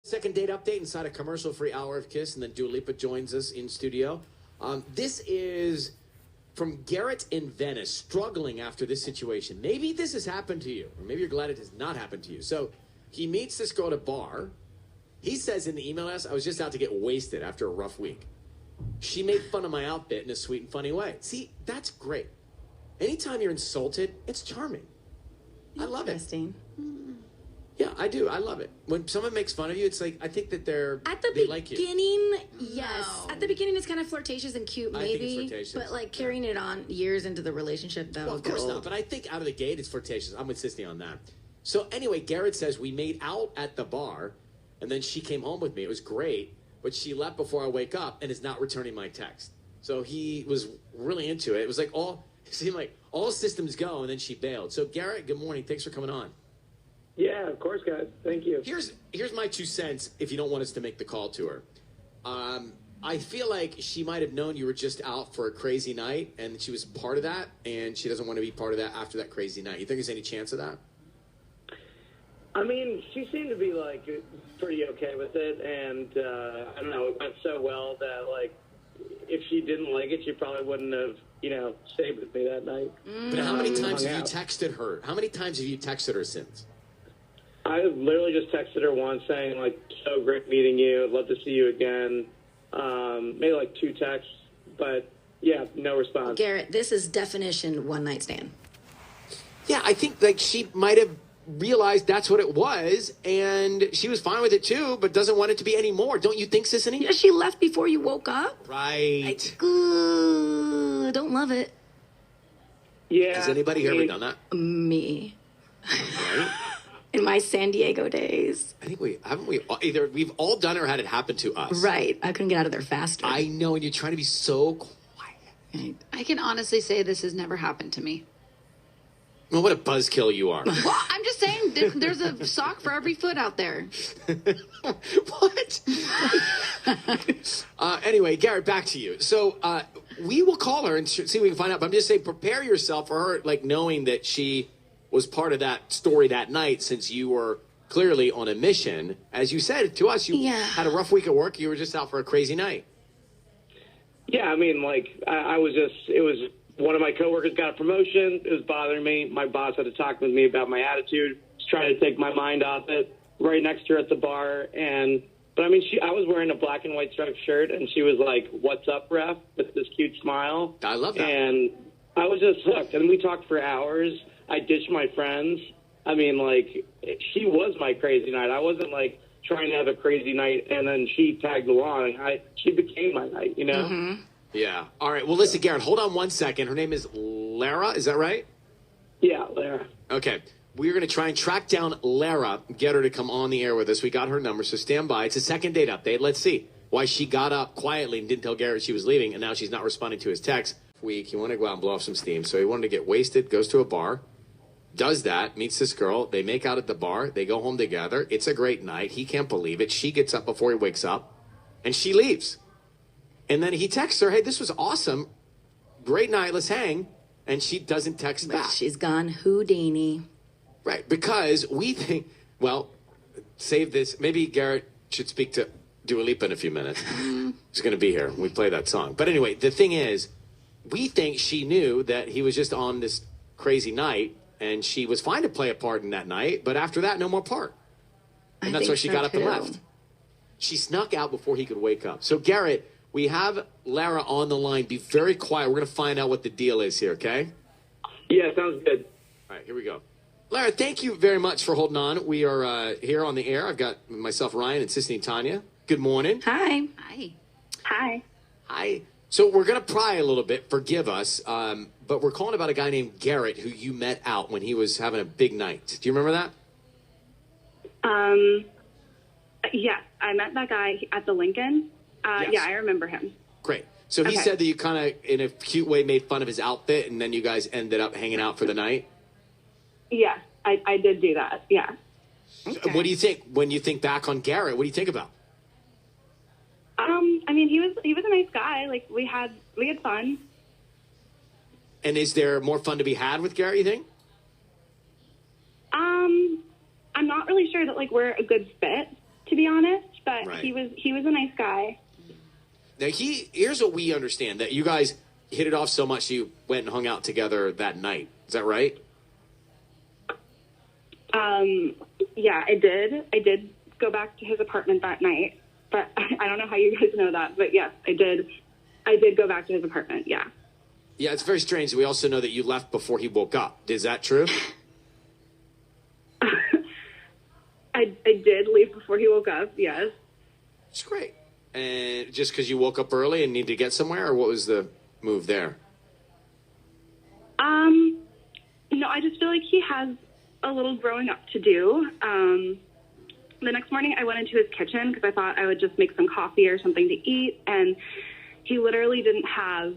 Second date update inside a commercial-free hour of Kiss, and then Dua Lipa joins us in studio. This is from Garrett in Venice, struggling after this situation. Maybe this has happened to you, or maybe you're glad it has not happened to you. So he meets this girl at a bar. He says in the email us, I was just out to get wasted after a rough week. She made fun of my outfit in a sweet and funny way. See, that's great. Anytime you're insulted, it's charming. I love it. Yeah, I do. I love it. When someone makes fun of you, it's like, I think that they like you. At the beginning, yes. No. At the beginning, it's kind of flirtatious and cute, maybe. I think it's flirtatious. But, like, carrying it on years into the relationship, though. Well, of course not. But I think out of the gate, it's flirtatious. I'm insisting on that. So, anyway, Garrett says we made out at the bar, and then she came home with me. It was great. But she left before I wake up and is not returning my text. So he was really into it. It was like it seemed like all systems go, and then she bailed. So, Garrett, good morning. Thanks for coming on. Yeah, of course, guys. Thank you. Here's my 2 cents if you don't want us to make the call to her. I feel like she might have known you were just out for a crazy night, and she was part of that, and she doesn't want to be part of that after that crazy night. You think there's any chance of that? I mean, she seemed to be, like, pretty okay with it, and, I don't know, it went so well that, like, if she didn't like it, she probably wouldn't have, stayed with me that night. But how many times have you texted her? How many times have you texted her since? I literally just texted her once saying, like, so great meeting you. I'd love to see you again. Maybe, like, 2 texts. But, yeah, no response. Garrett, this is definition one-night stand. Yeah, I think, like, she might have realized that's what it was, and she was fine with it, too, but doesn't want it to be any more. Don't you think, Sissany? Yeah, she left before you woke up. Right. Don't love it. Yeah. Has anybody here ever done that? Me. Right? In my San Diego days. I think either we've all done it or had it happen to us. Right. I couldn't get out of there faster. I know, and you're trying to be so quiet. I can honestly say this has never happened to me. Well, what a buzzkill you are. Well, I'm just saying there's a sock for every foot out there. What? Anyway, Garrett, back to you. So we will call her and see if we can find out. But I'm just saying, prepare yourself for her, like, knowing that she was part of that story that night, since you were clearly on a mission. As you said to us, you had a rough week at work. You were just out for a crazy night. Yeah, I mean, like, it was one of my coworkers got a promotion. It was bothering me. My boss had to talk with me about my attitude. Just trying to take my mind off it. Right next to her at the bar. But I mean, I was wearing a black and white striped shirt, and she was like, "What's up, ref?" with this cute smile. I love that. And I was just hooked. And we talked for hours. I ditched my friends. I mean, like, she was my crazy night. I wasn't, like, trying to have a crazy night, and then she tagged along. She became my night, Mm-hmm. Yeah. All right. Well, listen, Garrett, hold on 1 second. Her name is Lara. Is that right? Yeah, Lara. Okay. We're going to try and track down Lara, get her to come on the air with us. We got her number, so stand by. It's a second date update. Let's see why she got up quietly and didn't tell Garrett she was leaving, and now she's not responding to his text. He wanted to go out and blow off some steam, so he wanted to get wasted, goes to a bar, does that, meets this girl. They make out at the bar. They go home together. It's a great night. He can't believe it. She gets up before he wakes up, and she leaves. And then he texts her, "Hey, this was awesome. Great night. Let's hang." And she doesn't text back. She's gone Houdini. Right, because we think, well, save this. Maybe Garrett should speak to Dua Lipa in a few minutes. He's going to be here. We play that song. But anyway, the thing is, we think she knew that he was just on this crazy night, and she was fine to play a part in that night, but after that, no more part. And that's why she got up and left. She snuck out before he could wake up. So, Garrett, we have Lara on the line. Be very quiet. We're going to find out what the deal is here, okay? Yeah, sounds good. All right, here we go. Lara, thank you very much for holding on. We are here on the air. I've got myself, Ryan, and Sissany and Tanya. Good morning. Hi. Hi. Hi. Hi. So we're going to pry a little bit. Forgive us. But we're calling about a guy named Garrett who you met out when he was having a big night. Do you remember that? Yes, I met that guy at the Lincoln. Yes. Yeah, I remember him. Great. So he said that you kind of, in a cute way, made fun of his outfit, and then you guys ended up hanging out for the night? Yes, I did do that, yeah. Okay. What do you think? When you think back on Garrett, what do you think about? I mean, he was a nice guy. Like, we had fun. And is there more fun to be had with Garrett, you think? I'm not really sure that, like, we're a good fit, to be honest. but Right. he was a nice guy. Now, here's what we understand, that you guys hit it off so much you went and hung out together that night. Is that right? Yeah, I did. I did go back to his apartment that night, but I don't know how you guys know that, but yes, I did. I did go back to his apartment, yeah. Yeah, it's very strange. We also know that you left before he woke up. Is that true? I did leave before he woke up, yes. It's great. And just because you woke up early and need to get somewhere, or what was the move there? No, I just feel like he has a little growing up to do. The next morning I went into his kitchen because I thought I would just make some coffee or something to eat, and he literally didn't have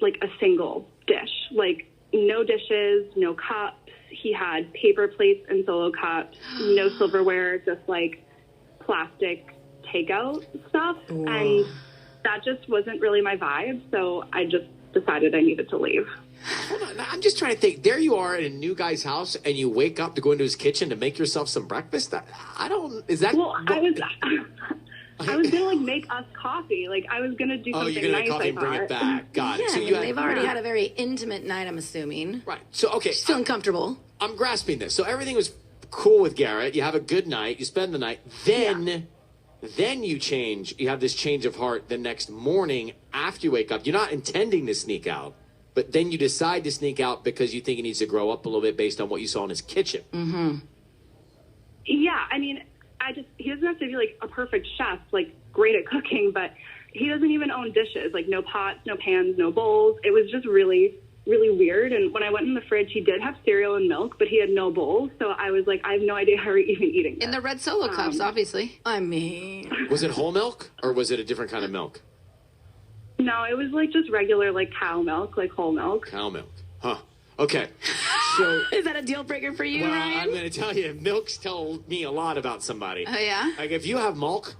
like a single dish. Like no dishes, no cups. He had paper plates and solo cups, no silverware, just like plastic takeout stuff. Whoa. And that just wasn't really my vibe, so I just decided I needed to leave. Hold on. I'm just trying to think. There you are at a new guy's house, and you wake up to go into his kitchen to make yourself some breakfast? Is that... Well, I was gonna like make us coffee. Like I was gonna do something you're going to nice. make coffee and bring it back. Got it. Yeah, So I mean, they've already had a very intimate night, I'm assuming. Right. So, okay. She's feeling comfortable. I'm grasping this. So everything was cool with Garrett. You have a good night. You spend the night. Then you change. You have this change of heart the next morning after you wake up. You're not intending to sneak out, but then you decide to sneak out because you think he needs to grow up a little bit based on what you saw in his kitchen. Mm-hmm. Yeah, I mean, he doesn't have to be like a perfect chef, like great at cooking, but he doesn't even own dishes, like no pots, no pans, no bowls. It was just really, really weird. And when I went in the fridge, he did have cereal and milk, but he had no bowls. So I was like, I have no idea how we're even eating this. In the red Solo cups, obviously. I mean... Was it whole milk or was it a different kind of milk? No, it was like just regular like cow milk, like whole milk. Cow milk. Huh. Okay. So... Is that a deal breaker for you, Well, Ryan? I'm going to tell you, milks tell me a lot about somebody. Oh, yeah? Like, if you have milk...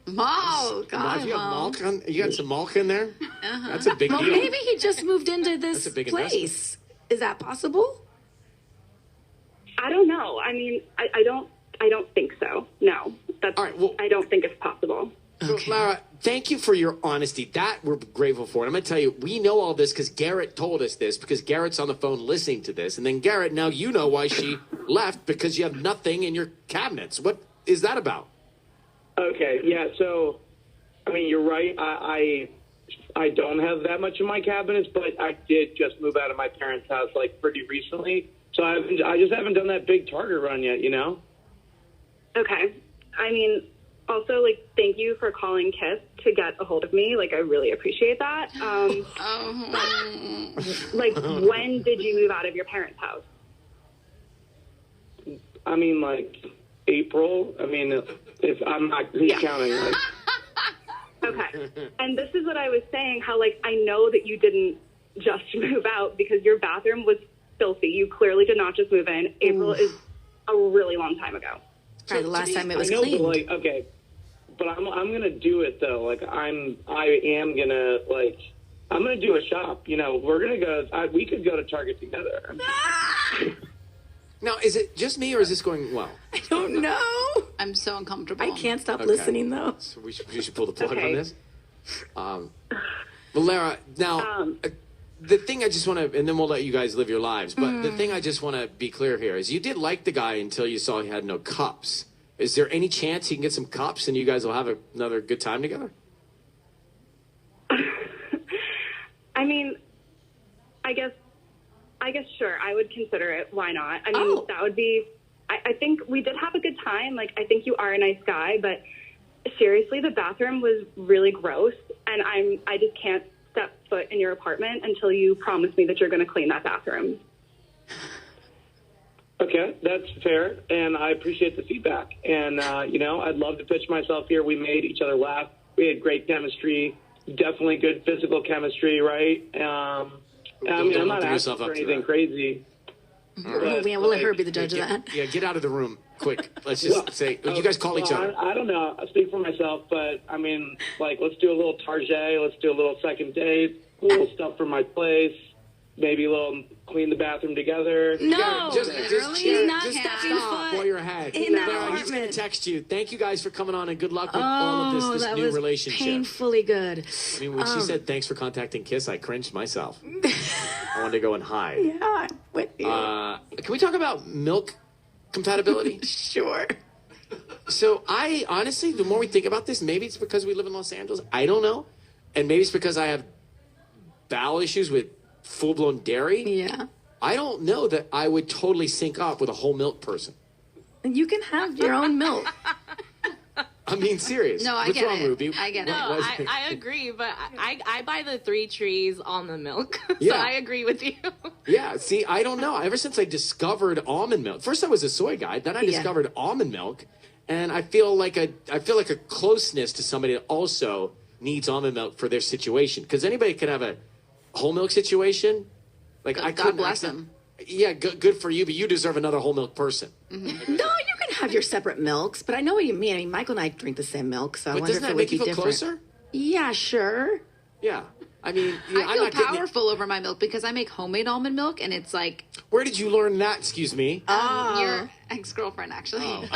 Malk. If you have milk, you got some milk in there? That's a big Well, deal. maybe he just moved into this That's a big place. Is that possible? I don't know. I mean, I don't think so. No, that's. All right, well- I don't think it's possible. So, Lara, thank you for your honesty. That we're grateful for. And I'm going to tell you, we know all this because Garrett told us this, because Garrett's on the phone listening to this. And then, Garrett, now you know why she left, because you have nothing in your cabinets. What is that about? Okay, yeah, so, I mean, you're right. I don't have that much in my cabinets, but I did just move out of my parents' house, like, pretty recently. So I just haven't done that big Target run yet, you know? Okay. I mean, also, like, thank you for calling Kiss to get a hold of me. Like, I really appreciate that. Like, when did you move out of your parents' house? I mean, like, April. I mean, if I'm not counting. Like, Okay. And this is what I was saying, how, like, I know that you didn't just move out because your bathroom was filthy. You clearly did not just move in. April is a really long time ago. Probably the last time it was I know, clean. but, like, okay, but I'm gonna do it though. Like, I am gonna, like, I'm gonna do a shop. You know, we're gonna go. We could go to Target together. Now, is it just me, or is this going well? I don't know. I'm so uncomfortable. I can't stop Okay. listening, though. So we should pull the plug Okay. on this. Well, Lara, now, the thing I just want to, and then we'll let you guys live your lives, but the thing I just want to be clear here is you did like the guy until you saw he had no cups. Is there any chance he can get some cups and you guys will have another good time together? I mean, I guess sure. I would consider it. Why not? I mean, that would be. I think we did have a good time. Like, I think you are a nice guy, but seriously, the bathroom was really gross, and I just can't step foot in your apartment until you promise me that you're going to clean that bathroom. Okay, that's fair, and I appreciate the feedback. And you know, I'd love to pitch myself here. We made each other laugh. We had great chemistry. Definitely good physical chemistry, right? I mean, I'm not asking for anything crazy. Yeah, we'll let her be the judge of that. Yeah, get out of the room, quick. Let's just say, you guys call each other. I don't know. I speak for myself, but I mean, like, let's do a little Target. Let's do a little second date. A little stuff from my place. maybe a little clean the bathroom together. No, Just he's not just stepping stop foot while you're ahead. in that He's going apartment. to text you. Thank you guys for coming on, and good luck with all of this that new was relationship. painfully good. I mean, when she said thanks for contacting Kiss, I cringed myself. I wanted to go and hide. Yeah, I'm with you. Can we talk about milk compatibility? Sure. So I honestly, the more we think about this, maybe it's because we live in Los Angeles. I don't know. And maybe it's because I have bowel issues with full-blown dairy. Yeah. I don't know that I would totally sync up with a whole milk person. And you can have your own milk. I'm being serious. No, I What's get wrong, it. Ruby? I get it. No, What- I agree, but I buy the 3 trees almond milk. So Yeah. I agree with you. Yeah, see, I don't know. Ever since I discovered almond milk, first I was a soy guy, then I discovered almond milk, and I feel like a closeness to somebody that also needs almond milk for their situation. Because anybody could have a whole milk situation. Like I God couldn't. bless them. Yeah, good for you, but you deserve another whole milk person. No, you can have your separate milks, but I know what you mean. I mean, Michael and I drink the same milk, so I But wonder doesn't if that it make would you be feel different. closer? Yeah, sure. Yeah. I mean, I I'm feel not getting it. powerful over my milk because I make homemade almond milk, and it's like Where did you learn that? Excuse me. your ex-girlfriend, actually.